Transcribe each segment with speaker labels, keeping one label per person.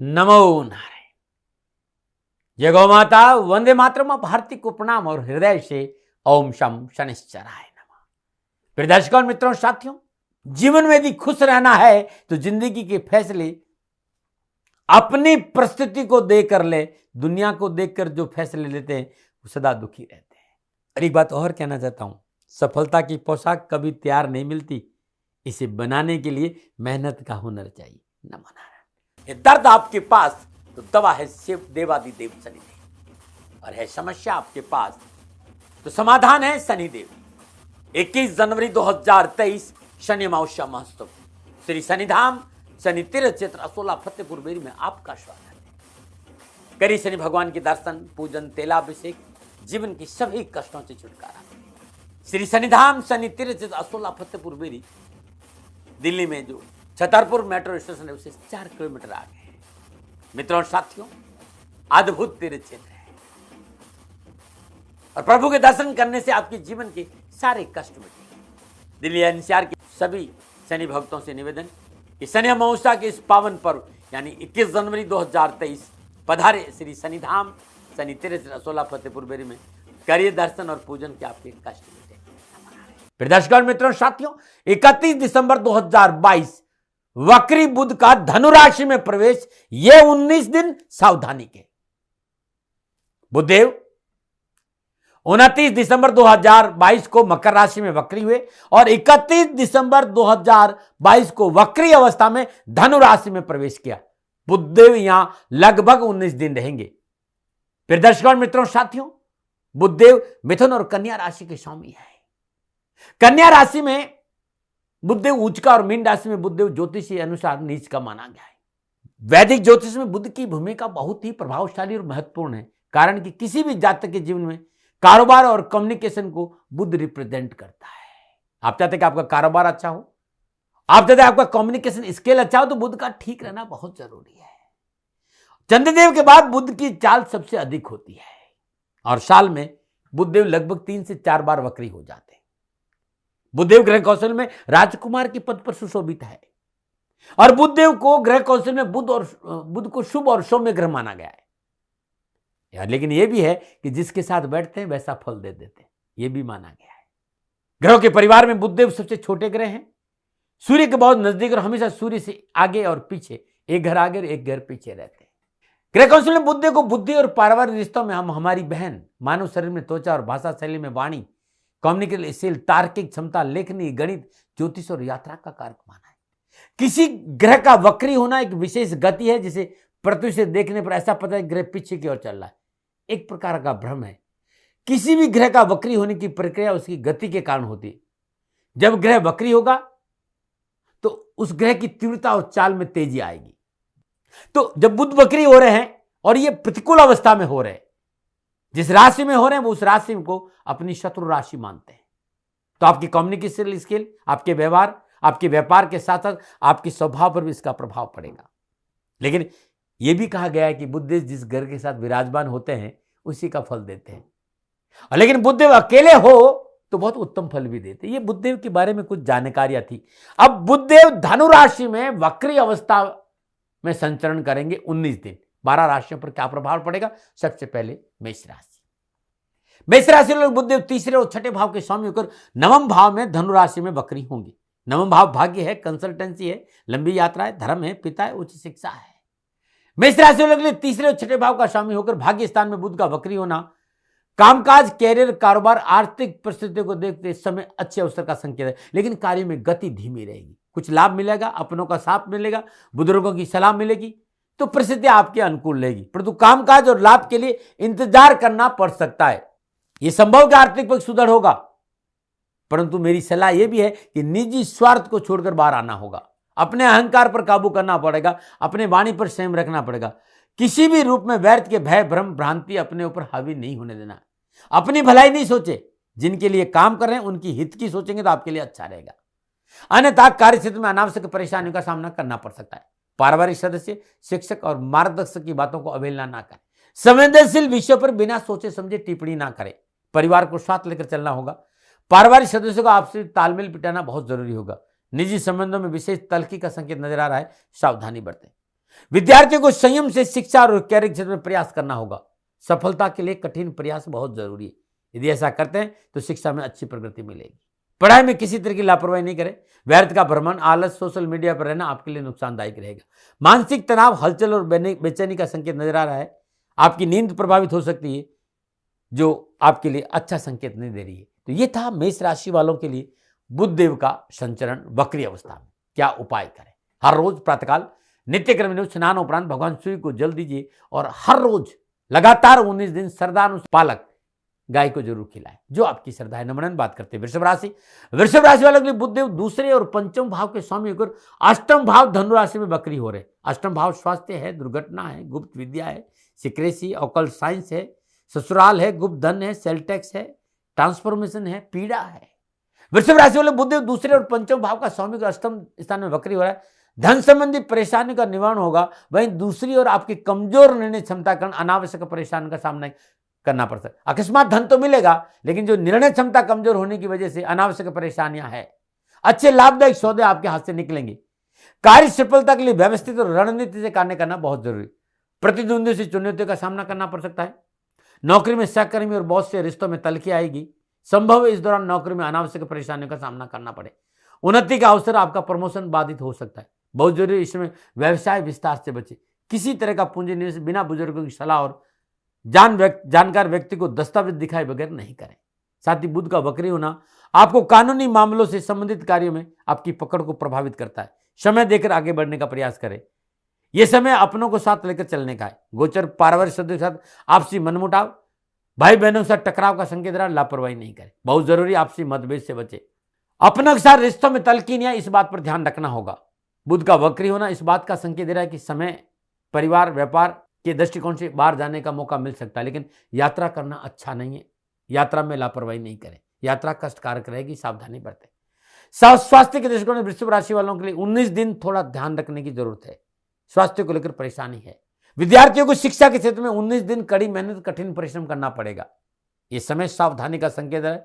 Speaker 1: नमो नारायण। जय गौ माता, वंदे मातरम। भारती को प्रणाम और हृदय से ओम शम शनिश्चराय नमः। प्रिय दर्शकों, मित्रों, साथियों, जीवन में यदि खुश रहना है तो जिंदगी के फैसले अपनी परिस्थिति को देखकर ले। दुनिया को देखकर जो फैसले लेते हैं वो सदा दुखी रहते हैं। और एक बात और कहना चाहता हूं, सफलता की पोशाक कभी तैयार नहीं मिलती, इसे बनाने के लिए मेहनत का हुनर चाहिए। नमो नारायण। ये दर्द आपके पास तो दवा है शिव देवादिदेव शनिदेव, और है समस्या आपके पास तो समाधान है शनिदेव। 21 जनवरी 2023 शनि अमावस्या महोत्सव, श्री शनिधाम शनि तीर्थ क्षेत्र असोला फतेहपुर बेरी में आपका स्वागत है। करिए शनि भगवान के दर्शन, पूजन, तेलाभिषेक, जीवन की सभी कष्टों से छुटकारा। श्री शनिधाम शनि तीर्थ क्षेत्र असोला फतेहपुर बेरी, दिल्ली में जो छतरपुर मेट्रो स्टेशन है उससे 4 किलोमीटर आगे है। मित्रों और साथियों, अद्भुत तीर्थ क्षेत्र है और प्रभु के दर्शन करने से आपके जीवन के सारे कष्ट मिटेंगे। दिल्ली एनसीआर के सभी शनि भक्तों से निवेदन कि शनि अमावस्या के इस पावन पर्व यानी 21 जनवरी 2023 पधारे श्री शनिधाम शनि तीर्थ असोला फतेहपुर बेरी में, करिए दर्शन और पूजन के आपके कष्ट मिटेंगे। प्रिय दर्शकों, मित्रों, साथियों, 31 दिसंबर 2022 वक्री बुध का धनु राशि में प्रवेश। ये 19 दिन सावधानी के। बुधदेव 29 दिसंबर 2022 को मकर राशि में वक्री हुए और 31 दिसंबर 2022 को वक्री अवस्था में धनु राशि में प्रवेश किया। बुधदेव यहां लगभग 19 दिन रहेंगे। फिर दर्शकों, मित्रों, साथियों, बुधदेव मिथुन और कन्या राशि के स्वामी है। कन्या राशि में बुधदेव उच्च का और मीन राशि में बुधदेव ज्योतिषी अनुसार नीच का माना गया है। वैदिक ज्योतिष में बुध की भूमिका बहुत ही प्रभावशाली और महत्वपूर्ण है, कारण कि किसी भी जातक के जीवन में कारोबार और कम्युनिकेशन को बुध रिप्रेजेंट करता है। आप चाहते हैं कि आपका कारोबार अच्छा हो, आप चाहते हैं आपका कम्युनिकेशन स्किल अच्छा हो, तो बुध का ठीक रहना बहुत जरूरी है। चंद्रदेव के बाद बुध की चाल सबसे अधिक होती है और साल में बुधदेव लगभग 3 से 4 बार वक्री हो जाते हैं। बुधदेव ग्रह कौशल में राजकुमार के पद पर सुशोभित है और बुधदेव को ग्रह कौशल में बुध को शुभ और सौम्य ग्रह माना गया है। लेकिन यह भी है कि जिसके साथ बैठते हैं वैसा फल दे देते हैं, यह भी माना गया है। ग्रहों के परिवार में बुधदेव सबसे छोटे ग्रह हैं, सूर्य के बहुत नजदीक और हमेशा सूर्य से आगे और पीछे, एक घर आगे और एक घर पीछे रहते हैं। ग्रह कौशल में बुधदेव को बुद्धि और पारिवारिक रिश्तों में हम हमारी बहन, मानव शरीर में त्वचा और भाषा शैली में वाणी, कम्युनिकेशन स्किल, तार्किक क्षमता, लेखनी, गणित, ज्योतिष और यात्रा का कारक माना है। किसी ग्रह का वक्री होना एक विशेष गति है, जिसे पृथ्वी से देखने पर ऐसा पता है ग्रह पीछे की ओर चल रहा है, एक प्रकार का भ्रम है। किसी भी ग्रह का वक्री होने की प्रक्रिया उसकी गति के कारण होती है। जब ग्रह वक्री होगा तो उस ग्रह की तीव्रता और चाल में तेजी आएगी। तो जब बुध वक्री हो रहे हैं और ये प्रतिकूल अवस्था में हो रहे हैं, जिस राशि में हो रहे हैं वो उस राशि को अपनी शत्रु राशि मानते हैं। तो आपकी कम्युनिकेशन स्किल, आपके व्यवहार, आपके व्यापार के साथ साथ आपके स्वभाव पर भी इसका प्रभाव पड़ेगा। लेकिन यह भी कहा गया है कि बुधदेव जिस ग्रह के साथ विराजमान होते हैं उसी का फल देते हैं, और लेकिन बुधदेव अकेले हो तो बहुत उत्तम फल भी देते हैं। ये बुधदेव के बारे में कुछ जानकारियां थी। अब बुधदेव धनु राशि में वक्री अवस्था में संचरण करेंगे 19 दिन। 12 राशियों पर क्या प्रभाव पड़ेगा? सबसे पहले मेष राशि। मेष राशि लोग बुधदेव तीसरे और छठे भाव के स्वामी होकर नवम भाव में धनु राशि में वक्री होंगे। नवम भाव भाग्य है, कंसल्टेंसी है, लंबी यात्रा है, धर्म है, पिता है, उच्च शिक्षा है। मेष राशि वालों के लिए तीसरे और छठे भाव का स्वामी होकर भाग्य स्थान में बुध का वक्री होना कामकाज, कैरियर, कारोबार, आर्थिक परिस्थितियों को देखते समय अच्छे अवसर का संकेत है, लेकिन कार्य में गति धीमी रहेगी। कुछ लाभ मिलेगा, अपनों का साथ मिलेगा, बुजुर्गों की सलाह मिलेगी, तो परिस्थितियां आपके अनुकूल रहेगी, परंतु कामकाज और लाभ के लिए इंतजार करना पड़ सकता है। यह संभव कि आर्थिक पक्ष सुधर होगा, परंतु मेरी सलाह यह भी है कि निजी स्वार्थ को छोड़कर बाहर आना होगा। अपने अहंकार पर काबू करना पड़ेगा, अपने वाणी पर संयम रखना पड़ेगा। किसी भी रूप में व्यर्थ के भय, भ्रम, भ्रांति अपने ऊपर हावी नहीं होने देना। अपनी भलाई नहीं सोचे, जिनके लिए काम कर रहे हैं उनकी हित की सोचेंगे तो आपके लिए अच्छा रहेगा, अन्यथा कार्य क्षेत्र में अनावश्यक परेशानियों का सामना करना पड़ सकता है। पारिवारिक सदस्य, शिक्षक और मार्गदर्शक की बातों को अवहेलना ना करें। संवेदनशील विषयों पर बिना सोचे समझे टिप्पणी ना करें। परिवार को साथ लेकर चलना होगा। पारिवारिक सदस्यों का आपसी तालमेल बिठाना बहुत जरूरी होगा। निजी संबंधों में विशेष तल्खी का संकेत नजर आ रहा है, सावधानी बरतें। विद्यार्थियों को संयम से शिक्षा और कैरियर क्षेत्र में प्रयास करना होगा। सफलता के लिए कठिन प्रयास बहुत जरूरी है। यदि ऐसा करते हैं तो शिक्षा में अच्छी प्रगति मिलेगी। पढ़ाई में किसी तरह की लापरवाही नहीं करें। व्यर्थ का भ्रमण, आलस, सोशल मीडिया पर रहना आपके लिए नुकसानदायक रहेगा। मानसिक तनाव, हलचल और बेचैनी का संकेत नजर आ रहा है। आपकी नींद प्रभावित हो सकती है, जो आपके लिए अच्छा संकेत नहीं दे रही है। तो ये था मेष राशि वालों के लिए बुध देव का संचरण वक्री अवस्था में। क्या उपाय करें? हर रोज प्रातःकाल नित्य क्रम में स्नान उपरांत भगवान सूर्य को जल दीजिए और हर रोज लगातार 19 दिन श्रद्धानुसार पालक गाय को जरूर खिलाएं, जो आपकी श्रद्धा है। नमन बात करते हैं वृषभ राशि। वृषभ राशि वालों के लिए बुधदेव दूसरे और पंचम भाव के स्वामी होकर अष्टम भाव धनु राशि में वक्री हो रहे। अष्टम भाव स्वास्थ्य है, दुर्घटना है, गुप्त विद्या है, सिक्रेसी, ऑकल्ट साइंस है, ससुराल है, गुप्त धन है, सेल टैक्स है, ट्रांसफॉर्मेशन है, पीड़ा है। वृषभ राशि वाले बुधदेव दूसरे और पंचम भाव का स्वामी को अष्टम स्थान में वक्री हो रहा है। धन संबंधी परेशानी का निवारण होगा। वहीं दूसरी ओर आपकी कमजोर निर्णय क्षमता कारण अनावश्यक परेशानी का सामना करना पड़ सकता है। अकस्मात धन तो मिलेगा, लेकिन जो निर्णय क्षमता कमजोर होने की वजह से अनावश्यक परेशानियां हैं। अच्छे लाभदायक सौदे आपके हाथ से निकलेंगे। कार्य सफलता के लिए व्यवस्थित और रणनीति से कार्य करना बहुत जरूरी। प्रतिद्वंदियों से चुनौतियों का सामना करना पड़ सकता है। नौकरी में सहकर्मी और बॉस से रिश्तों में तलखी आएगी। संभव है इस दौरान नौकरी में अनावश्यक परेशानियों का सामना करना पड़े। उन्नति का अवसर, आपका प्रमोशन बाधित हो सकता है। बहुत जरूरी इसमें व्यवसाय विस्तार से बचे। किसी तरह का पूंजी निवेश बिना बुजुर्गों की सलाह और जानकार व्यक्ति को दस्तावेज दिखाए बगैर नहीं करें। साथ ही बुध का वक्री होना आपको कानूनी मामलों से संबंधित कार्यों में आपकी पकड़ को प्रभावित करता है। समय देकर आगे बढ़ने का प्रयास करें। यह समय अपनों को साथ लेकर चलने का है। गोचर पारिवारिक सदस्यों के साथ आपसी मनमुटाव, भाई बहनों के साथ टकराव का संकेत रहा। लापरवाही नहीं करें। बहुत जरूरी आपसी मतभेद से बचे। अपनों के साथ रिश्तों में तलकीनियां, इस बात पर ध्यान रखना होगा। बुध का वक्री होना इस बात का संकेत दे रहा है कि समय, परिवार, व्यापार के दृष्टिकोण से बाहर जाने का मौका मिल सकता है, लेकिन यात्रा करना अच्छा नहीं है। यात्रा में लापरवाही नहीं करें। यात्रा कष्टकारक रहेगी, सावधानी बरतें। स्वास्थ्य के दृष्टिकोण से वृषभ राशि वालों के लिए 19 दिन थोड़ा ध्यान रखने की जरूरत है। स्वास्थ्य को लेकर परेशानी है। विद्यार्थियों को शिक्षा के क्षेत्र में 19 दिन कड़ी मेहनत, कठिन परिश्रम करना पड़ेगा। यह समय सावधानी का संकेत है।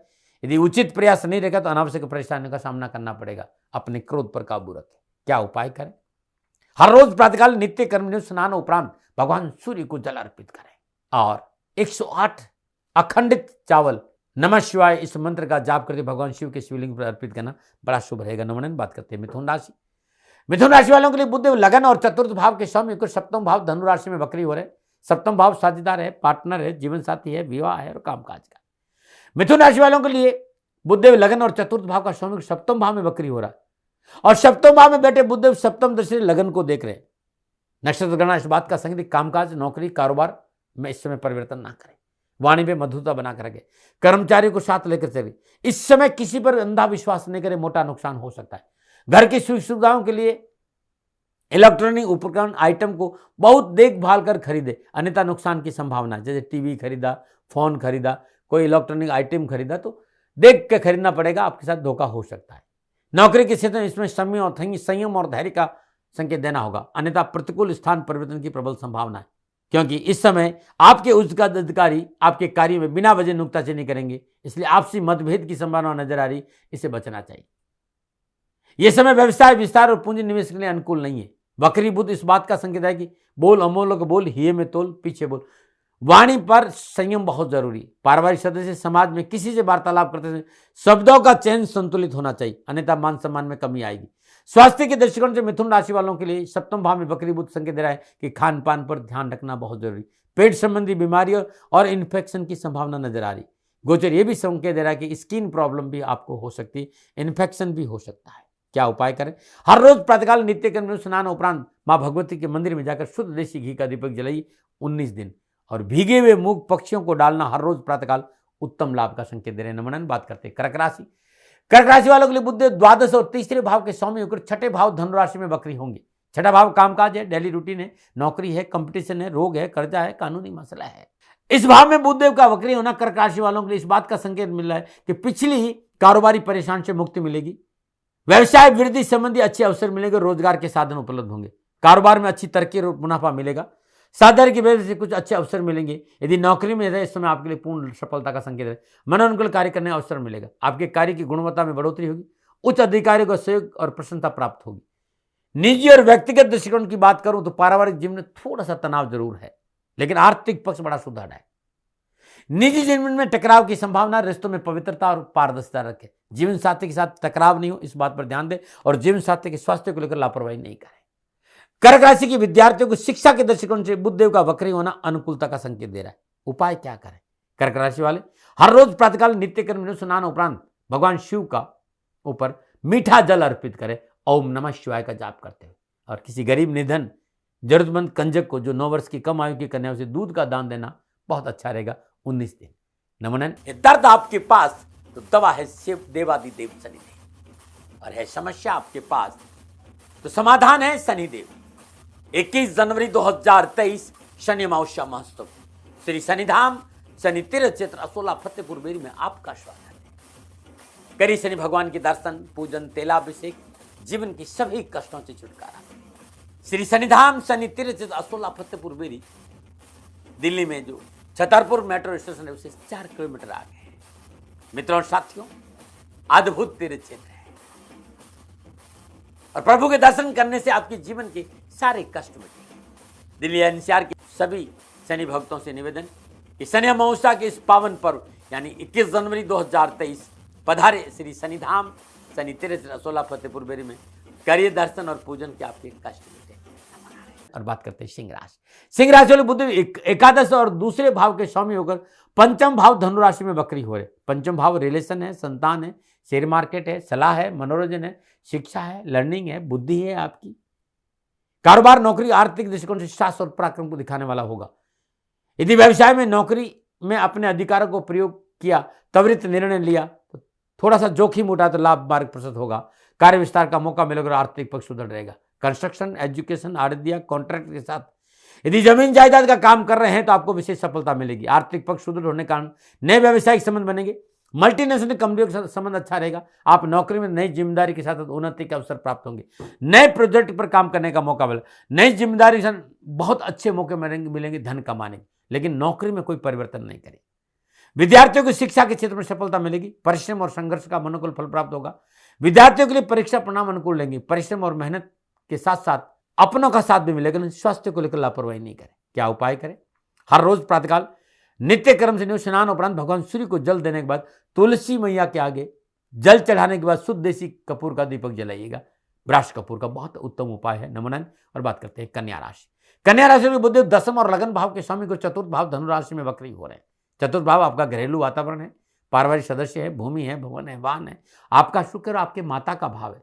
Speaker 1: यदि उचित प्रयास नहीं रहेगा तो अनावश्यक परेशानियों का सामना करना पड़ेगा। अपने क्रोध पर काबू रखें। क्या उपाय करें? हर रोज प्रातःकाल नित्य कर्म स्नान उपरांत भगवान सूर्य को जल अर्पित करें और 108 अखंडित चावल नमः शिवाय इस मंत्र का जाप करके भगवान शिव के शिवलिंग पर अर्पित करना बड़ा शुभ रहेगा। नमन बात करते हैं मिथुन राशि। मिथुन राशि वालों के लिए बुध लगन और चतुर्थ भाव के स्वामी को सप्तम भाव धनु राशि में वक्री हो रहे। सप्तम भाव साझेदार है, पार्टनर है, जीवन साथी है, विवाह है और कामकाज का। मिथुन राशि वालों के लिए बुधदेव लगन और चतुर्थ भाव का स्वामी सप्तम भाव में वक्री हो रहा है और सप्तम भाव में बैठे बुधदेव सप्तम दृष्टि से लगन को देख रहे हैं। नक्षत्र गणना इस बात का संकेत, कामकाज, नौकरी, कारोबार में इस समय परिवर्तन ना करें। वाणी में मधुरता बनाकर रखें। कर्मचारियों को साथ लेकर चले। इस समय किसी पर अंधा विश्वास नहीं करें, मोटा नुकसान हो सकता है। घर की सुख सुविधाओं के लिए इलेक्ट्रॉनिक उपकरण आइटम को बहुत देखभाल कर खरीदे, अन्यथा नुकसान की संभावना। जैसे टीवी खरीदा, फोन खरीदा, कोई इलेक्ट्रॉनिक आइटम खरीदा तो देख के खरीदना पड़ेगा, आपके साथ धोखा हो सकता है। नौकरी के क्षेत्र में इसमें संयम और धैर्य का संकेत देना होगा, अन्यथा प्रतिकूल स्थान परिवर्तन की प्रबल संभावना है, क्योंकि इस समय आपके उच्च अधिकारी आपके कार्य में बिना वजह नुक्ताचीनी करेंगे, इसलिए आपसी मतभेद की संभावना नजर आ रही, इसे बचना चाहिए। यह समय व्यवसाय विस्तार और पूंजी निवेश के लिए अनुकूल नहीं है। वक्री बुध इस बात का संकेत है कि बोल अमोलक बोल, हिये में तोल, पीछे बोल। वाणी पर संयम बहुत जरूरी। पारिवारिक सदस्य समाज में किसी से वार्तालाप करते समय शब्दों का चयन संतुलित होना चाहिए, अन्यथा मान सम्मान में कमी आएगी। स्वास्थ्य के दृष्टिकोण से मिथुन राशि वालों के लिए सप्तम भाव में वक्री बुध संकेत दे रहा है कि खान पान पर ध्यान रखना बहुत जरूरी। पेट संबंधी बीमारियों और इन्फेक्शन की संभावना नजर आ रही। गोचर यह भी संकेत दे रहा है कि स्किन प्रॉब्लम भी आपको हो सकती है, इन्फेक्शन भी हो सकता है। क्या उपाय करें? हर रोज प्रातःकाल नित्य कर्म स्नान उपरांत मां भगवती के मंदिर में जाकर शुद्ध देसी घी का दीपक जलाइए 19 दिन, और भीगे हुए मूंग पक्षियों को डालना हर रोज प्रातःकाल उत्तम लाभ का संकेत दे रहे। नमन बात करते हैं कर्क राशि। कर्क राशि वालों के लिए बुध द्वादश और तीसरे भाव के स्वामी होकर छठे भाव धनु राशि में वक्री होंगे। छठा भाव कामकाज है, डेली रूटीन है, नौकरी है, कंपटीशन है, रोग है, कर्जा है, कानूनी मसला है। इस भाव में बुधदेव का वक्री होना कर्क राशि वालों के लिए इस बात का संकेत मिल रहा है कि पिछली कारोबारी परेशान से मुक्ति मिलेगी। व्यवसाय वृद्धि संबंधी अच्छे अवसर मिलेंगे, रोजगार के साधन उपलब्ध होंगे। कारोबार में अच्छी तरक्की और मुनाफा मिलेगा। साधन की वजह से कुछ अच्छे अवसर मिलेंगे। यदि नौकरी में है इस समय आपके लिए पूर्ण सफलता का संकेत है। मनोनुकूल कार्य करने का अवसर मिलेगा। आपके कार्य की गुणवत्ता में बढ़ोतरी होगी। उच्च अधिकारियों का सहयोग और प्रशंसा प्राप्त होगी। निजी और व्यक्तिगत दृष्टिकोण की बात करूं तो पारिवारिक जीवन में थोड़ा सा तनाव जरूर है, लेकिन आर्थिक पक्ष बड़ा सुदृढ़ है। निजी जीवन में टकराव की संभावना, रिश्तों में पवित्रता और पारदर्शिता रखें। जीवन साथी के साथ टकराव नहीं हो, इस बात पर ध्यान दें और जीवन साथी के स्वास्थ्य को लेकर लापरवाही नहीं करें। कर्क राशि के विद्यार्थियों को शिक्षा के दृष्टिकोण से बुध देव का वक्री होना अनुकूलता का संकेत दे रहा है। उपाय क्या करें? कर्क राशि वाले हर रोज प्रातःकाल नित्य कर्म स्नान उपरांत भगवान शिव का ऊपर मीठा जल अर्पित करें, ओम नमः शिवाय का जाप करते हुए। और किसी गरीब, निधन, जरूरतमंद कंजक को जो 9 वर्ष की कम आयु की कन्या से दूध का दान देना बहुत अच्छा रहेगा 19 दिन। नमन, दर्द आपके पास तो दवा है शिव देवादिदेव शनिदेव, और है समस्या आपके पास तो समाधान है शनिदेव। 21 जनवरी 2023 शनि अमावस्या महोत्सव, श्री शनिधाम शनि तीर्थ क्षेत्र असोला फतेहपुर बेरी में आपका स्वागत है। करिए शनि भगवान के दर्शन, पूजन, तेलाभिषेक, जीवन की सभी कष्टों से छुटकारा। श्री शनिधाम शनि तीर्थ क्षेत्र असोला फतेहपुर बेरी, दिल्ली में जो छतरपुर मेट्रो स्टेशन है उससे 4 किलोमीटर आगे है। मित्रों और साथियों, अद्भुत तीर्थ क्षेत्र है और प्रभु के दर्शन करने से आपके जीवन के सारे कष्ट मिटेंगे। दिल्ली एनसीआर के सभी शनि भक्तों से निवेदन कि शनि अमावस्या के इस पावन पर्व यानी 21 जनवरी 2023 पधारे श्री शनिधाम शनि तीर्थ असोला फतेहपुर बेरी में, करिए दर्शन और पूजन के आपके कष्ट मिटे। और बात करते हैं सिंह राशि। सिंह राशि वाले बुध एकादश और दूसरे भाव के स्वामी होकर पंचम भाव धनु राशि में वक्री हो रहे। पंचम भाव रिलेशन है, संतान है, शेयर मार्केट है, सलाह है, मनोरंजन है, शिक्षा है, लर्निंग है, बुद्धि है आपकी। कारोबार, नौकरी, आर्थिक दृष्टिकोण से साहस और पराक्रम को दिखाने वाला होगा। यदि व्यवसाय में, नौकरी में अपने अधिकारों को प्रयोग किया, त्वरित निर्णय लिया, तो थोड़ा सा जोखिम उठा तो लाभ मार्ग प्रशस्त होगा। कार्य विस्तार का मौका मिलेगा और आर्थिक पक्ष सुदृढ़ रहेगा। कंस्ट्रक्शन, एजुकेशन, आड़तिया, कॉन्ट्रैक्ट के साथ यदि जमीन जायदाद का काम कर रहे हैं तो आपको विशेष सफलता मिलेगी। आर्थिक पक्ष सुदृढ़ होने के कारण नए व्यवसायिक संबंध बनेंगे। मल्टीनेशनल कंपनियों के साथ संबंध अच्छा रहेगा। आप नौकरी में नई जिम्मेदारी के साथ उन्नति के अवसर प्राप्त होंगे। नए प्रोजेक्ट पर काम करने का मौका मिलेगा। नई जिम्मेदारी के साथ बहुत अच्छे मौके मिलेंगे धन कमाने के, लेकिन नौकरी में कोई परिवर्तन नहीं करें। विद्यार्थियों को शिक्षा के क्षेत्र में सफलता मिलेगी। परिश्रम और संघर्ष का अनुकूल फल प्राप्त होगा। विद्यार्थियों के लिए परीक्षा परिणाम अनुकूल लेंगे। परिश्रम और मेहनत के साथ साथ अपनों का साथ भी मिलेगा। स्वास्थ्य को लेकर लापरवाही नहीं करें। क्या उपाय करें? हर रोज प्रातःकाल नित्य कर्म से स्नान उपरांत भगवान सूर्य को जल देने के बाद तुलसी मैया के आगे जल चढ़ाने के बाद शुद्ध देसी कपूर का दीपक जलाइएगा। ब्रश कपूर का बहुत उत्तम उपाय है। नमन। और बात करते हैं कन्या राशि। कन्या राशि में बुध दसम और लगन भाव के स्वामी को चतुर्थ भाव धनु राशि में वक्री हो रहे हैं। चतुर्थ भाव आपका घरेलू वातावरण है, पारिवारिक सदस्य है, भूमि है, भवन है, वाहन है। आपका शुक्र आपके माता का भाव है,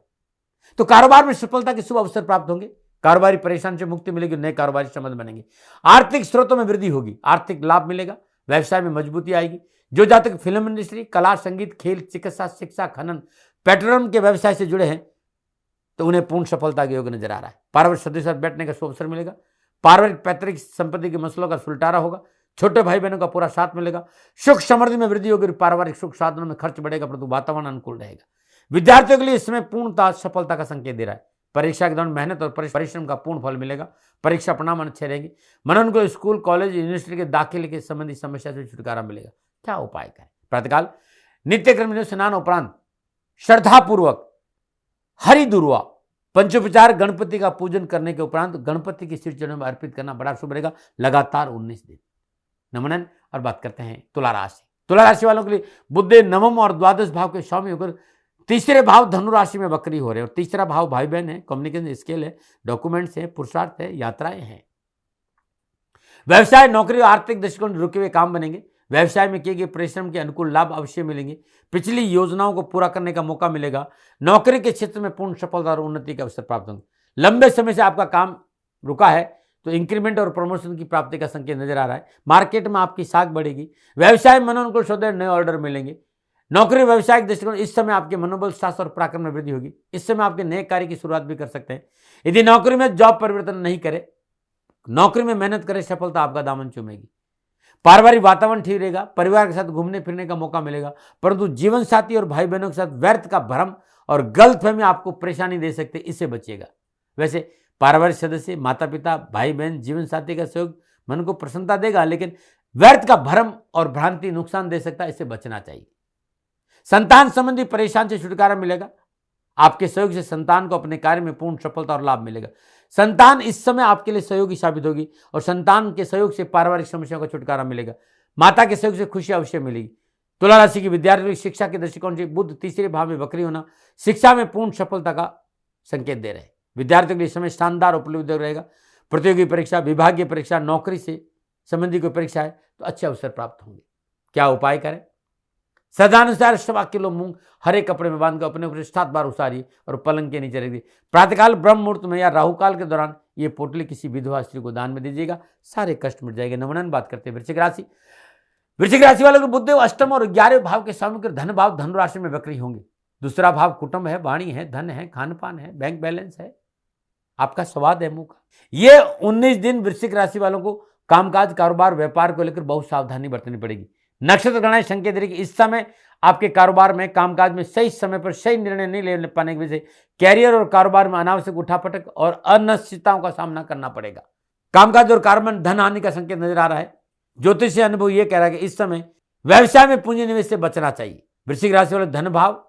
Speaker 1: तो कारोबार में सफलता के शुभ अवसर प्राप्त होंगे। कारोबारी परेशान से मुक्ति मिलेगी। नए कारोबारी संबंध बनेंगे। आर्थिक स्रोतों में वृद्धि होगी। आर्थिक लाभ मिलेगा। व्यवसाय में मजबूती आएगी। जो जातक फिल्म इंडस्ट्री, कला, संगीत, खेल, चिकित्सा, शिक्षा, खनन, पेट्रोलियम के व्यवसाय से जुड़े हैं तो उन्हें पूर्ण सफलता के योग नजर आ रहा है। पारिवारिक सदस्य साथ बैठने का शुभ अवसर मिलेगा। पारिवारिक पैतृक संपत्ति के मसलों का सुलटारा होगा। छोटे भाई बहनों का पूरा साथ मिलेगा। सुख समृद्धि में वृद्धि होगी। पारिवारिक सुख साधनों में खर्च बढ़ेगा, परंतु वातावरण अनुकूल रहेगा। विद्यार्थियों के लिए इस समय पूर्णतः सफलता का संकेत दे रहा है। परीक्षा के दौरान मेहनत और परिश्रम का पूर्ण फल मिलेगा। परीक्षा परिणाम अच्छे रहेंगे। मनन को स्कूल, कॉलेज, यूनिवर्सिटी के दाखिले के संबंधी समस्या से छुटकारा मिलेगा। क्या उपाय करें? प्रातःकाल नित्य कर्म में स्नान उपरांत श्रद्धापूर्वक हरि दुर्वा पंचोपचार गणपति का पूजन करने के उपरांत गणपति के सिर चरणों में अर्पित करना बड़ा शुभ रहेगा। लगातार 19 दिन। नमन। और बात करते हैं तुला राशि। तुला राशि वालों के लिए बुध नवम और द्वादश भाव के स्वामी होकर तीसरे भाव धनु राशि में वक्री हो रहे हैं। और तीसरा भाव भाई बहन है, कम्युनिकेशन स्किल है, डॉक्यूमेंट्स है, पुरुषार्थ है, यात्राएं हैं। व्यवसाय, नौकरी और आर्थिक दृष्टिकोण रुके हुए काम बनेंगे। व्यवसाय में किए गए परिश्रम के अनुकूल लाभ अवश्य मिलेंगे। पिछली योजनाओं को पूरा करने का मौका मिलेगा। नौकरी के क्षेत्र में पूर्ण सफलता और उन्नति के अवसर प्राप्त होंगे। लंबे समय से आपका काम रुका है तो इंक्रीमेंट और प्रमोशन की प्राप्ति का संकेत नजर आ रहा है। मार्केट में आपकी साख बढ़ेगी। व्यवसाय मनोनुकूल सौदे, नए ऑर्डर मिलेंगे। नौकरी व्यवसायिक दृष्टिकोण इस समय आपके मनोबल, साहस और पराक्रम में वृद्धि होगी। इस समय आपके नए कार्य की शुरुआत भी कर सकते हैं। यदि नौकरी में जॉब परिवर्तन नहीं करे, नौकरी में मेहनत करे, सफलता आपका दामन चूमेगी। पारिवारिक वातावरण ठीक रहेगा। परिवार के साथ घूमने फिरने का मौका मिलेगा, परंतु जीवन साथी और भाई बहनों के साथ व्यर्थ का भ्रम और गलतफहमी आपको परेशानी दे सकते, इससे बचिएगा। वैसे पारिवारिक सदस्य, माता पिता, भाई बहन, जीवन साथी का सहयोग मन को प्रसन्नता देगा, लेकिन व्यर्थ का भ्रम और भ्रांति नुकसान दे सकता है, इससे बचना चाहिए। संतान संबंधी परेशान से छुटकारा मिलेगा। आपके सहयोग से संतान को अपने कार्य में पूर्ण सफलता और लाभ मिलेगा। संतान इस समय आपके लिए सहयोगी साबित होगी और संतान के सहयोग से पारिवारिक समस्याओं का छुटकारा मिलेगा। माता के सहयोग से खुशी अवश्य मिलेगी। तुला राशि की विद्यार्थी शिक्षा के दृष्टिकोण से बुध तीसरे भाव में वक्री होना शिक्षा में पूर्ण सफलता का संकेत दे रहे हैं। विद्यार्थियों के लिए समय शानदार उपलब्ध रहेगा। प्रतियोगी परीक्षा, विभागीय परीक्षा, नौकरी से संबंधी कोई परीक्षा है तो अच्छे अवसर प्राप्त होंगे। क्या उपाय करें? सदानुसार 1.25 किलो मूंग हरे कपड़े में बांधकर अपने ऊपर 7 बार उसारी और पलंग के नीचे रख दी। प्रातःकाल ब्रह्म मुहूर्त में या राहुकाल के दौरान ये पोटली किसी विधवा स्त्री को दान में दीजिएगा, सारे कष्ट मिट जाएंगे। नमन बात करते हैं वृश्चिक राशि। वृश्चिक राशि वालों को बुध अष्टम और 11वें भाव के स्वामी के धन भाव धनु राशि में वक्री होंगे। दूसरा भाव कुटुंब है, वाणी है, धन है, खान पान है, बैंक बैलेंस है, आपका स्वाद है मुंह का। ये 19 दिन वृश्चिक राशि वालों को कामकाज, कारोबार, व्यापार को लेकर बहुत सावधानी बरतनी पड़ेगी। नक्षत्र गणनाएं संकेत दे रही कि इस समय आपके कारोबार में, कामकाज में सही समय पर सही निर्णय नहीं ले पाने की वजह से कैरियर और कारोबार में अनावश्यक उठापटक और अनिश्चितताओं का सामना करना पड़ेगा। कामकाज और कारोबार में धन हानि का संकेत नजर आ रहा है। ज्योतिषीय अनुभव यह कह रहा है कि इस समय व्यवसाय में पूंजी निवेश से बचना चाहिए। वृश्चिक राशि वाले धन भाव,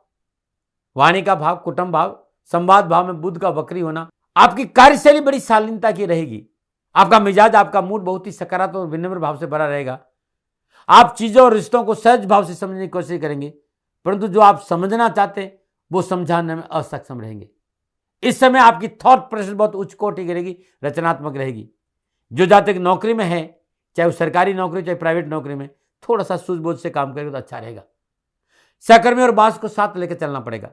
Speaker 1: वाणी का भाव, कुटुंब भाव, संवाद भाव में बुध का वक्री होना आपकी कार्यशैली बड़ी शालीनता की रहेगी। आपका मिजाज, आपका मूड बहुत ही सकारात्मक और विनम्र भाव से भरा रहेगा। आप चीजों और रिश्तों को सहज भाव से समझने की कोशिश करेंगे, परंतु जो आप समझना चाहते हैं वो समझाने में असक्षम रहेंगे। इस समय आपकी थॉट प्रोसेस बहुत उच्च कोटि की रहेगी, रचनात्मक रहेगी। जो जातक नौकरी में है, चाहे वो सरकारी नौकरी चाहे प्राइवेट नौकरी में, थोड़ा सा सूझबूझ से काम करेंगे तो अच्छा रहेगा। सहकर्मी और बॉस को साथ लेकर चलना पड़ेगा।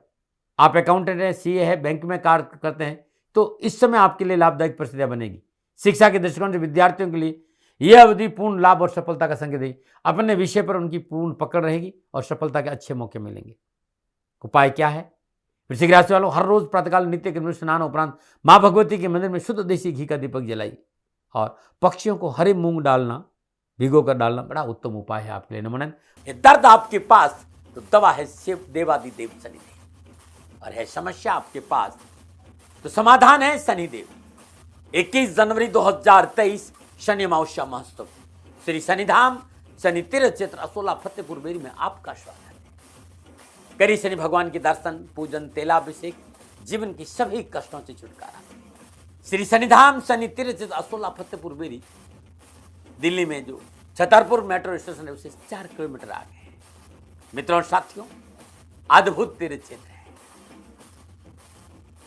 Speaker 1: आप अकाउंटेंट हैं, सीए है, बैंक में कार्य करते हैं तो इस समय आपके लिए लाभदायक परिस्थितियां बनेगी। शिक्षा के दृष्टिकोण से विद्यार्थियों के लिए यह अवधि पूर्ण लाभ और सफलता का संकेत देगी। अपने विषय पर उनकी पूर्ण पकड़ रहेगी और सफलता के अच्छे मौके मिलेंगे। उपाय क्या है? वृश्चिक राशि वालों, हर रोज प्रातःकाल नित्य के स्नान उपरांत मां भगवती के मंदिर में शुद्ध देसी घी का दीपक जलाइए और पक्षियों को हरे मूंग डालना, भिगो कर डालना बड़ा उत्तम उपाय है आपके लिए। नमन। दर्द आपके पास तो दवा है शिव देवादिदेव शनिदेव, और है समस्या आपके पास तो समाधान है शनिदेव। 21 जनवरी 2023 शनि अमावस्या महोत्सव, श्री शनिधाम शनि तीर्थ क्षेत्र असोला फतेहपुर बेरी में आपका स्वागत है। करिए शनि भगवान के दर्शन, पूजन, तेलाभिषेक, जीवन की सभी कष्टों से छुटकारा। श्री शनिधाम शनि तीर्थ क्षेत्र असोला फतेहपुर बेरी, दिल्ली में जो छतरपुर मेट्रो स्टेशन है उससे 4 किलोमीटर आगे है। मित्रों और साथियों, अद्भुत तीर्थ क्षेत्र है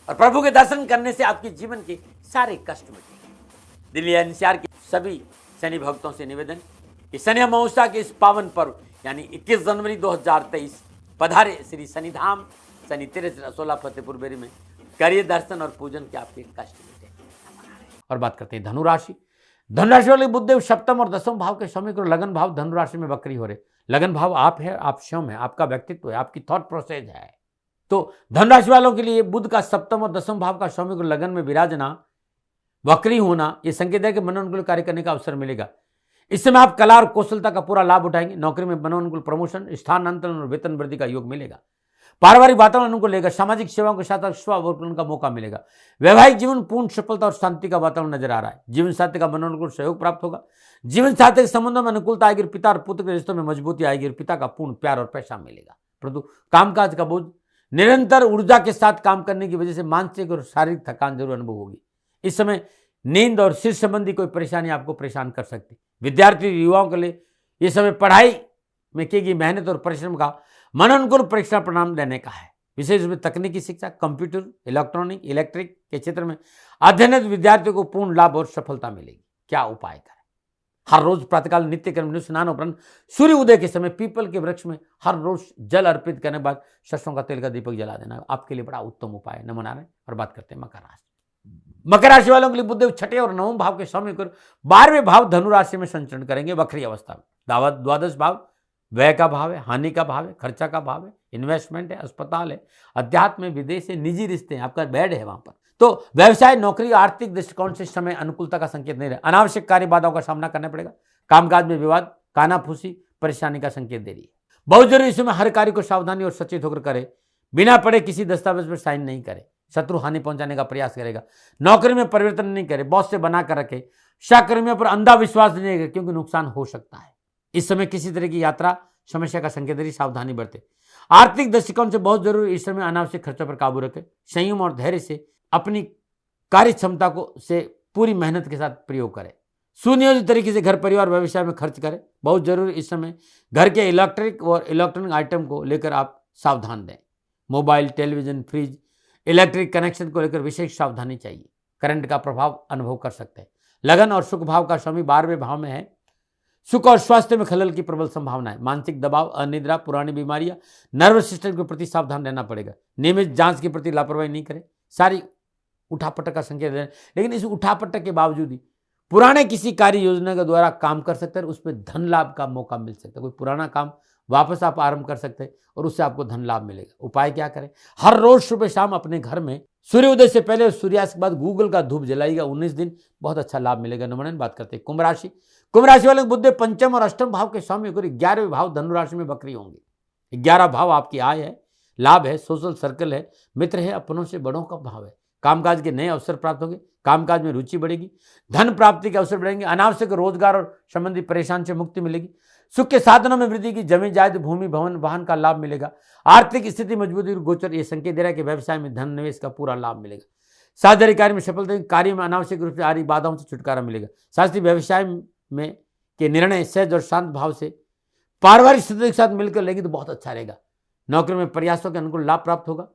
Speaker 1: और प्रभु के दर्शन करने से आपके जीवन के सारे कष्ट मिटेंगे। दिल्ली एनसीआर के सभी शनि भक्तों से निवेदन कि शनि अमावस्या के इस पावन पर्व यानी 21 जनवरी 2023 पधारे श्री शनिधाम शनि तीर्थ असोला फतेहपुर बेरी में, करिए दर्शन और पूजन के आपके कष्ट मिटेंगे। और बात करते हैं धनु राशि। धनु राशि वाले बुधदेव सप्तम और 10वें भाव के स्वामी को लगन भाव धनु राशि में वक्री हो रहे। लगन भाव आप है, आप स्वयं है, आपका व्यक्तित्व है, आपकी थॉट प्रोसेस है। तो धनु राशि वालों के लिए बुध का सप्तम और 10वें भाव का स्वामी को लगन में विराजना, वक्री होना, यह संकेत है कि मनोनुकूल कार्य करने का अवसर मिलेगा। इस समय आप कला और कौशलता का पूरा लाभ उठाएंगे। नौकरी में मनोनुकूल प्रमोशन, स्थानांतरण और वेतन वृद्धि का योग मिलेगा। पारिवारिक वातावरण अनुकूल रहेगा। सामाजिक सेवाओं के साथ स्वावलंबन का मौका मिलेगा। वैवाहिक जीवन पूर्ण सफलता और शांति का वातावरण नजर आ रहा है। जीवन साथी का मनोनुकूल सहयोग प्राप्त होगा। जीवन साथी के संबंधों में अनुकूलता आएगी। पिता और पुत्र के रिश्तों में मजबूती आएगी और पिता का पूर्ण प्यार और पैसा मिलेगा। परंतु कामकाज का बोझ, निरंतर ऊर्जा के साथ काम करने की वजह से मानसिक और शारीरिक थकान जरूर अनुभव होगी। इस समय नींद और सिर संबंधी कोई परेशानी आपको परेशान कर सकती। विद्यार्थी युवाओं के लिए यह समय पढ़ाई में की गई मेहनत और परिश्रम का मनोनुकूल परीक्षा परिणाम देने का है। विशेष रूप से तकनीकी शिक्षा, कंप्यूटर, इलेक्ट्रॉनिक, इलेक्ट्रिक के क्षेत्र में अध्ययनरत विद्यार्थियों को पूर्ण लाभ और सफलता मिलेगी। क्या उपाय करें? हर रोज प्रातःकाल नित्य कर्म स्नान उपरांत सूर्य उदय के समय पीपल के वृक्ष में हर रोज जल अर्पित करने के बाद सरसों का तेल का दीपक जला देना आपके लिए बड़ा उत्तम उपाय है। नमन नारायण। और बात करते हैं मकर राशि। मकर राशि वालों के लिए बुधदेव छठे और 9वें भाव के स्वामी को 12वें भाव धनु राशि में संचरण करेंगे वक्री अवस्था में। द्वादश भाव व्यय का भाव है, हानि का भाव है, खर्चा का भाव है, इन्वेस्टमेंट है, अस्पताल है, अध्यात्म में, विदेश है, निजी रिश्ते हैं, आपका बेड है वहां पर। तो व्यवसाय, नौकरी, आर्थिक दृष्टिकोण से समय अनुकूलता का संकेत नहीं रहा। अनावश्यक कार्य बाधाओं का सामना करना पड़ेगा। कामकाज में विवाद, कानाफूसी, परेशानी का संकेत दे रही है। बहुत जरूरी इसमें हर कार्य को सावधानी और सचेत होकर करे। बिना पढ़े किसी दस्तावेज पर साइन नहीं करे। शत्रु हानि पहुंचाने का प्रयास करेगा। नौकरी में परिवर्तन नहीं करे। बॉस से बना कर रखे। सहकर्मियों पर अंधा विश्वास नहीं करेगा क्योंकि नुकसान हो सकता है। इस समय किसी तरह की यात्रा समस्या का संकेत है, सावधानी बरते। आर्थिक दृष्टिकोण से बहुत जरूरी इस समय अनावश्यक खर्चों पर काबू रखें। संयम और धैर्य से अपनी कार्य क्षमता को से पूरी मेहनत के साथ प्रयोग करें। सुनियोजित तरीके से घर परिवार व्यवसाय में खर्च करें। बहुत जरूरी इस समय घर के इलेक्ट्रिक और इलेक्ट्रॉनिक आइटम को लेकर आप सावधान रहें। Mobile, television, fridge, electric connection को लेकर विशेष सावधानी चाहिए। करंट का प्रभाव अनुभव कर सकते हैं। लगन और सुख भाव का स्वामी 12वें भाव में है। सुख और स्वास्थ्य में खलल की प्रबल संभावना है। मानसिक दबाव, अनिद्रा, पुरानी बीमारियां, नर्वस सिस्टम के प्रति सावधान रहना पड़ेगा। नियमित जांच के प्रति लापरवाही नहीं करें। सारी उठापटक का संकेत है, लेकिन इस उठापटक के बावजूद ही पुराने किसी कार्य योजना के द्वारा काम कर सकते हैं, उसमें धन लाभ का मौका मिल सकता है। कोई पुराना काम वापस आप आरंभ कर सकते हैं और उससे आपको धन लाभ मिलेगा। उपाय क्या करें? हर रोज सुबह शाम अपने घर में सूर्योदय से पहले और सूर्यास्त के बाद गूगल का धूप जलाइएगा। 19 दिन बहुत अच्छा लाभ मिलेगा। नंबर 9 बात करते हैं कुंभ राशि। कुंभ राशि वाले बुध पंचम और अष्टम भाव के स्वामी होकर 11वें भाव धनु राशि में वक्री होंगे। 11 भाव आपकी आय है, लाभ है, सोशल सर्कल है, मित्र है, अपनों से बड़ों का भाव है। कामकाज के नए अवसर प्राप्त होंगे। कामकाज में रुचि बढ़ेगी। धन प्राप्ति के अवसर बढ़ेंगे। अनावश्यक रोजगार और संबंधी परेशान से मुक्ति मिलेगी। सुख के साधनों में वृद्धि की। जमीन जायद, भूमि, भवन, वाहन का लाभ मिलेगा। आर्थिक स्थिति मजबूती और गोचर ये संकेत दे रहा है कि व्यवसाय में धन निवेश का पूरा लाभ मिलेगा। साझेदारी कार्य में सफलता, कार्य में अनावश्यक रूप से आ रही बाधाओं से छुटकारा मिलेगा। साथ ही व्यवसाय में के निर्णय सहज और शांत भाव से पारिवारिक सदस्य के साथ मिलकर लेगी तो बहुत अच्छा रहेगा। नौकरी में प्रयासों के अनुकूल लाभ प्राप्त होगा।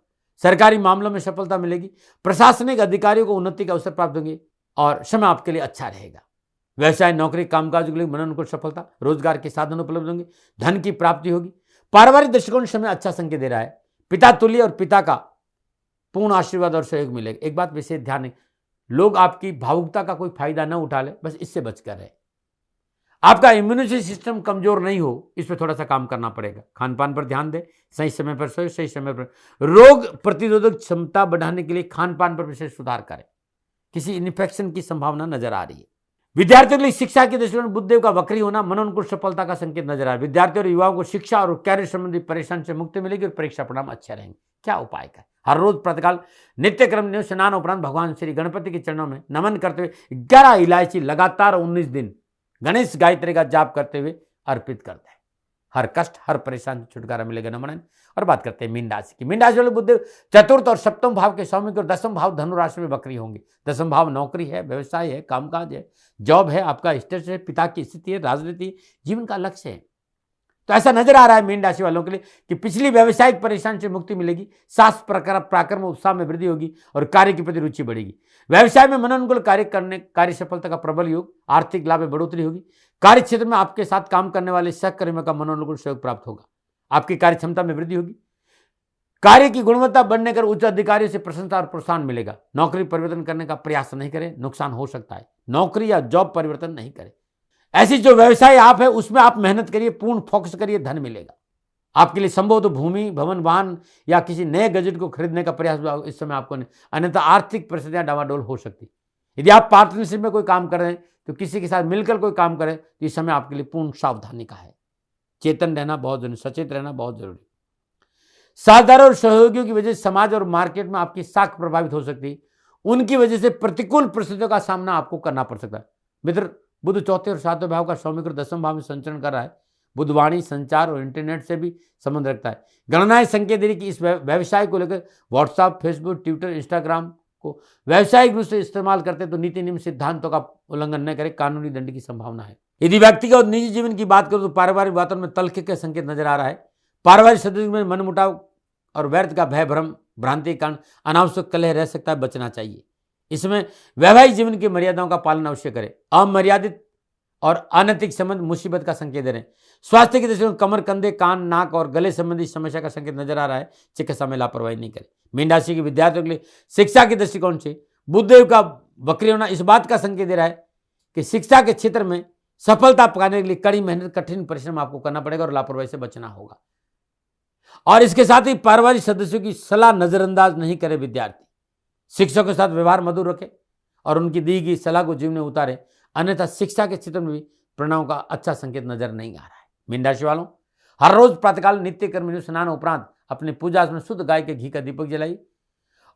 Speaker 1: सरकारी मामलों में सफलता मिलेगी। प्रशासनिक अधिकारियों को उन्नति के अवसर प्राप्त होंगे और समय आपके लिए अच्छा रहेगा। व्यवसाय, नौकरी, कामकाज के लिए मनोनुकूल सफलता, रोजगार के साधन उपलब्ध होंगे। धन की प्राप्ति होगी। पारिवारिक दृष्टिकोण समय अच्छा संकेत दे रहा है। पिता तुल्य और पिता का पूर्ण आशीर्वाद और सहयोग मिलेगा। एक बात विशेष ध्यान है, लोग आपकी भावुकता का कोई फायदा न उठा ले, बस इससे बचकर रहे। आपका इम्यूनिटी सिस्टम कमजोर नहीं हो, इस पर थोड़ा सा काम करना पड़ेगा। खान पान पर ध्यान दें। सही समय पर सोए, सही समय पर। रोग प्रतिरोधक क्षमता बढ़ाने के लिए खान पान पर विशेष सुधार करें। किसी इन्फेक्शन की संभावना नजर आ रही है। विद्यार्थियों के लिए शिक्षा के दृष्टिकोण बुधदेव का वक्री होना मनोनुकूल सफलता का संकेत नजर आ रहा है। विद्यार्थियों और युवाओं को शिक्षा और कैरियर संबंधी परेशान से मुक्ति मिलेगी और परीक्षा परिणाम अच्छे रहेंगे। क्या उपाय करें? हर रोज प्रातःकाल नित्य क्रम स्नान उपरांत भगवान श्री गणपति के चरणों में नमन करते हुए 11 इलायची लगातार 19 दिन गणेश गायत्री का जाप करते हुए अर्पित करते हैं। हर कष्ट, हर परेशानी से छुटकारा मिलेगा। नमन। और बात करते हैं मीन राशि की। मीन राशि वाले बुध चतुर्थ और सप्तम भाव के स्वामी और 10वां भाव धनु राशि में वक्री होंगे। 10वां भाव नौकरी है, व्यवसाय है, कामकाज है, जॉब है, आपका स्टेटस है, पिता की स्थिति है, राजनीति, जीवन का लक्ष्य है। तो ऐसा नजर आ रहा है मीन राशि वालों के लिए कि पिछली व्यावसायिक परेशानी से मुक्ति मिलेगी। साहस, पराक्रम, उत्साह में वृद्धि होगी और कार्य के प्रति रुचि बढ़ेगी। व्यवसाय में मनोनुकूल कार्य सफलता का प्रबल योग। आर्थिक लाभ में बढ़ोतरी होगी। कार्य क्षेत्र में आपके साथ काम करने वाले सहकर्मियों का मनोनुकूल सहयोग प्राप्त होगा। आपकी कार्य क्षमता में वृद्धि होगी। कार्य की गुणवत्ता बढ़ने कर उच्च अधिकारियों से प्रशंसा और प्रोत्साहन मिलेगा। नौकरी परिवर्तन करने का प्रयास नहीं करें, नुकसान हो सकता है। नौकरी या जॉब परिवर्तन नहीं करें। ऐसी जो व्यवसाय आप है उसमें आप मेहनत करिए, पूर्ण फोकस करिए, धन मिलेगा। आपके लिए संभव तो भूमि, भवन, वाहन या किसी नए गजट को खरीदने का प्रयास इस समय आपको नहीं, अन्यथा आर्थिक परिस्थितियां डावाडोल हो सकती। यदि आप पार्टनरशिप में कोई काम कर रहे हैं तो किसी के साथ मिलकर कोई काम करें तो इस समय आपके लिए पूर्ण सावधानी का है। चेतन रहना बहुत जरूरी, सचेत रहना बहुत जरूरी। साझेदारों और सहयोगियों की वजह से समाज और मार्केट में आपकी साख प्रभावित हो सकती है। उनकी वजह से प्रतिकूल परिस्थितियों का सामना आपको करना पड़ सकता है। मित्र, बुध चौथे और सातवें भाव का स्वामी 10वें भाव में संचरण कर रहा है। बुध वाणी, संचार और इंटरनेट से भी संबंध रखता है। गणनाएं संकेत दे रही कि इस व्यवसाय को लेकर व्हाट्सएप, फेसबुक, ट्विटर, इंस्टाग्राम को व्यावसायिक रूप से इस्तेमाल करते तो नीति नियम सिद्धांतों का उल्लंघन न करे, कानूनी दंड की संभावना है। यदि व्यक्तिगत और निजी जीवन की बात करो तो पारिवारिक वातावरण में तल्ख के संकेत नजर आ रहा है। पारिवारिक सदस्यों में मनमुटाव और व्यर्थ का भय, भ्रम, भ्रांति के कारण अनावश्यक कलह रह सकता है, बचना चाहिए। इसमें वैवाहिक जीवन की मर्यादाओं का पालन अवश्य करें। अमर्यादित और अनैतिक संबंध मुसीबत का संकेत दे रहे हैं। स्वास्थ्य की दृष्टि से कमर, कंधे, कान, नाक और गले संबंधी समस्या का संकेत नजर आ रहा है। चिकित्सा में लापरवाही नहीं करें। मीन राशि के विद्यार्थियों के लिए शिक्षा के दृष्टिकोण से बुधदेव का वक्री होना इस बात का संकेत दे रहा है कि शिक्षा के क्षेत्र में सफलता पाने के लिए कड़ी मेहनत, कठिन परिश्रम आपको करना पड़ेगा और लापरवाही से बचना होगा। और इसके साथ ही पारिवारिक सदस्यों की सलाह नजरअंदाज नहीं करे। विद्यार्थी शिक्षकों के साथ व्यवहार मधुर रखें और उनकी दी गई सलाह को जीवन में उतारें, अन्यथा शिक्षा के क्षेत्र में भी परिणामों का अच्छा संकेत नजर नहीं आ रहा है। मीन राशि वालों, हर रोज प्रातःकाल नित्य कर्म स्नान उपरांत अपने पूजा में शुद्ध गाय के घी का दीपक जलाइए।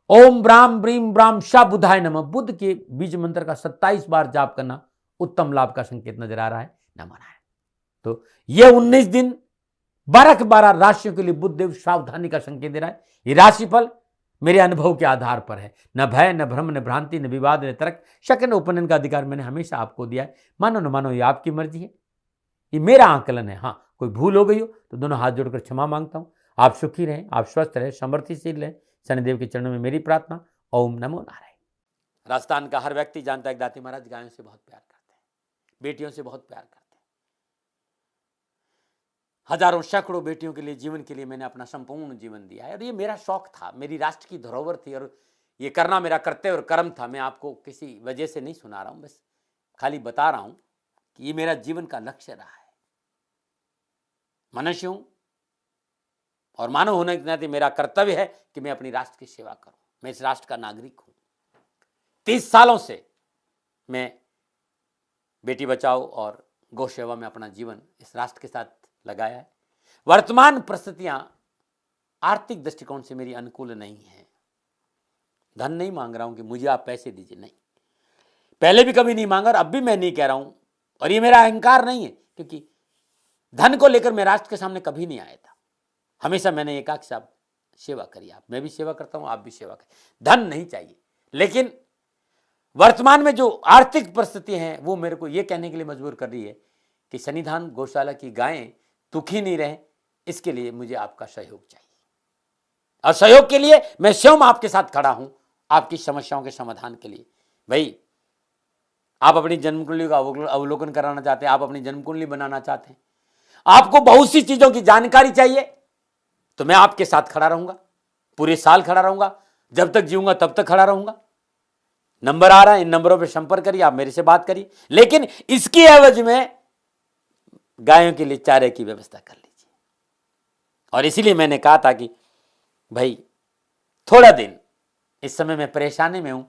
Speaker 1: ओम ब्राम ब्रीम ब्राम शा बुधाय नमः बुद्ध के बीज मंत्र का 27 बार जाप करना उत्तम लाभ का संकेत नजर आ रहा है। नमन है। तो ये 19 दिन 12 के 12 राशियों के लिए बुध देव सावधानी का संकेत दे रहा है। ये राशिफल मेरे अनुभव के आधार पर है। न भय, न भ्रम, न भ्रांति, न विवाद, न तर्क, शक, न उपनयन का अधिकार मैंने हमेशा आपको दिया है। मानो न मानो ये आपकी मर्जी है, ये मेरा आकलन है। हाँ, कोई भूल हो गई हो तो दोनों हाथ जोड़कर क्षमा मांगता हूं। आप सुखी रहें, आप स्वस्थ रहें, समृद्धिशील रहें, शनिदेव के चरणों में मेरी प्रार्थना। ओम नमो नारायण। राजस्थान का हर व्यक्ति जानता है कि दाती महाराज गायों से बहुत प्यार करते हैं, बेटियों से बहुत प्यार करते हैं। हजारों सैकड़ों बेटियों के लिए, जीवन के लिए मैंने अपना संपूर्ण जीवन दिया है और ये मेरा शौक था, मेरी राष्ट्र की धरोहर थी और ये करना मेरा कर्तव्य और कर्म था। मैं आपको किसी वजह से नहीं सुना रहा हूं, बस खाली बता रहा हूं कि ये मेरा जीवन का लक्ष्य रहा है। मनुष्य हूं और मानव होने के नाते मेरा कर्तव्य है कि मैं अपनी राष्ट्र की सेवा करूं। मैं इस राष्ट्र का नागरिक हूं। 30 सालों से मैं बेटी बचाओ और गौ सेवा में अपना जीवन इस राष्ट्र के साथ लगाया है। वर्तमान परिस्थितियां आर्थिक दृष्टिकोण से मेरी अनुकूल नहीं है। धन नहीं मांग रहा हूं कि मुझे आप पैसे दीजिए, नहीं, पहले भी कभी नहीं मांगा और अब भी मैं नहीं कह रहा हूं। और ये मेरा अहंकार नहीं है, क्योंकि धन को लेकर मैं राष्ट्र के सामने कभी नहीं आया था। हमेशा मैंने एक आख साहब सेवा करी, आप, मैं भी सेवा करता हूं, आप भी सेवा करें। धन नहीं चाहिए, लेकिन वर्तमान में जो आर्थिक परिस्थिति हैं वो मेरे को ये कहने के लिए मजबूर कर रही है कि सन्निधान गौशाला की गायें दुखी नहीं रहे, इसके लिए मुझे आपका सहयोग चाहिए। और सहयोग के लिए मैं स्वयं आपके साथ खड़ा हूं, आपकी समस्याओं के समाधान के लिए। भाई, आप अपनी जन्म कुंडली का अवलोकन कराना चाहते हैं, आप अपनी जन्म कुंडली बनाना चाहते हैं, आपको बहुत सी चीजों की जानकारी चाहिए, तो मैं आपके साथ खड़ा रहूंगा, पूरे साल खड़ा रहूंगा, जब तक जीऊंगा तब तक खड़ा रहूंगा। नंबर आ रहा है, इन नंबरों पर संपर्क करिए, आप मेरे से बात करिए, लेकिन इसकी एवज में गायों के लिए चारे की व्यवस्था कर लीजिए। और इसीलिए मैंने कहा था कि भाई थोड़ा दिन, इस समय मैं परेशानी में हूं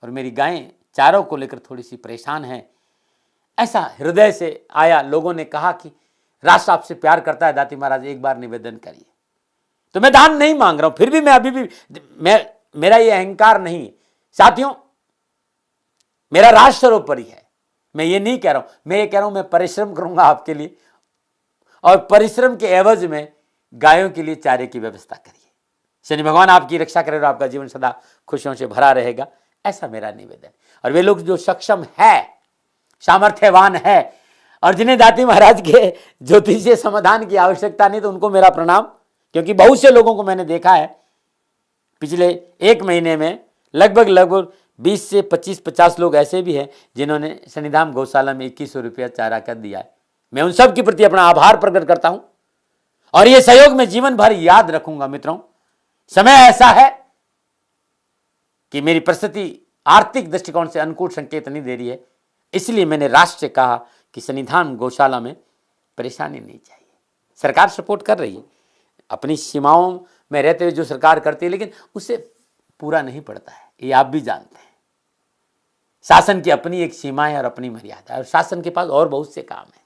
Speaker 1: और मेरी गायें चारों को लेकर थोड़ी सी परेशान हैं। ऐसा हृदय से आया, लोगों ने कहा कि राष्ट्र आपसे प्यार करता है दाती महाराज, एक बार निवेदन करिए। तो मैं दान नहीं मांग रहा हूं, फिर भी मैं अभी भी, मेरा ये अहंकार नहीं है साथियों, मेरा राष्ट्र सर्वोपरि है। मैं ये नहीं कह रहा हूं, मैं ये कह रहा हूं मैं परिश्रम करूंगा आपके लिए, और परिश्रम के एवज में गायों के लिए चारे की व्यवस्था करिए। शनि भगवान आपकी रक्षा करे और आपका जीवन सदा खुशियों से भरा रहेगा, ऐसा मेरा निवेदन। और वे लोग जो सक्षम है, सामर्थ्यवान है और जिन्हें दाती महाराज के ज्योतिषीय समाधान की आवश्यकता नहीं, तो उनको मेरा प्रणाम, क्योंकि बहुत से लोगों को मैंने देखा है पिछले एक महीने में लगभग 20 से 25-50 लोग ऐसे भी हैं जिन्होंने सन्निधान गौशाला में 2100 रुपया चारा कर दिया है। मैं उन सब के प्रति अपना आभार प्रकट करता हूं और यह सहयोग मैं जीवन भर याद रखूंगा। मित्रों, समय ऐसा है कि मेरी परिस्थिति आर्थिक दृष्टिकोण से अनुकूल संकेत नहीं दे रही है, इसलिए मैंने राष्ट्र से कहा कि सन्निधान गौशाला में परेशानी नहीं चाहिए। सरकार सपोर्ट कर रही है, अपनी सीमाओं में रहते हुए जो सरकार करती है, लेकिन उससे पूरा नहीं पड़ता है, ये आप भी जानते हैं। शासन की अपनी एक सीमा है और अपनी मर्यादा है, और शासन के पास और बहुत से काम है।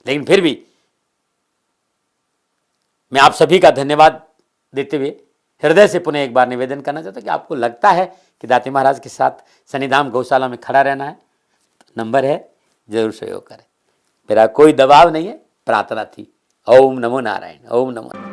Speaker 1: लेकिन फिर भी मैं आप सभी का धन्यवाद देते हुए हृदय से पुनः एक बार निवेदन करना चाहता हूं कि आपको लगता है कि दाती महाराज के साथ सन्निधान गौशाला में खड़ा रहना है, तो नंबर है, जरूर सहयोग करें। मेरा कोई दबाव नहीं है, प्रार्थना थी। ओम नमो नारायण। ओम नमो।